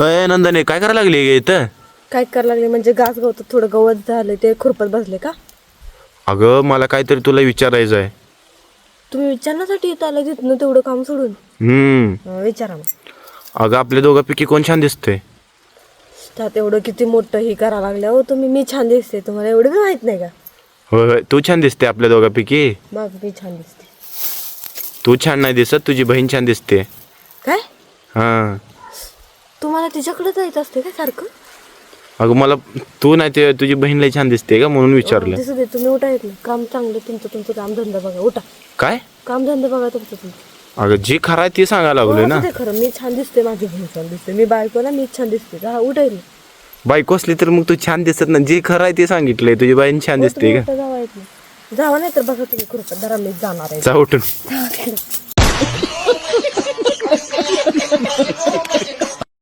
अय नंदने काय करायला लागली गे इथं? काय करायला लागले म्हणजे गास गवत थोडं गवत झालं ते खुरपत बसले का? अगं मला काहीतरी तुला विचारायचं आहे. तुम्ही विचारण्यासाठी येत आला तिथनं तेवढं काम सोडून? विचारा मग. अगं आपल्या दोघांपैकी कोण छान दिसते? त्यात एवढं किती मोठं हे करायला लागल्या हो तुम्ही. मी छान दिसते तुम्हाला एवढं बी माहित नाही का? होय होय, तू छान दिसते आपल्या दोघांपैकी. मग मी छान दिसते. तू छान नाही दिसत, तुझी बहीण छान दिसते. काय? हां. तुम्हाला तिच्याकडे जायचं असते का सारखं? अगं मला तू नाही ते तुझी बहीण लई छान दिसते का म्हणून विचारलं. दिसू दे, तुम्ही उठा येत नाही. काम चांगलं तुमचं काम धंदा बघा. उठा. काय? काम धंदा बघा तुमचं. अगं जे खरं आहे ते सांगायला लागलोय ना. ते खरं मी छान दिसते, माझी बहीण छान दिसते, मी बायकोला मी छान दिसते का? उठा येत नाही. बायको असली तर मग तू छान दिसत ना. जे खरं आहे ते सांगितलंय, तुझी बहीण छान दिसते का? जावा येत नाही. जावा नाही तर बघा तुम्ही खुरपत धरा, मी जाणार आहे. जा उठून.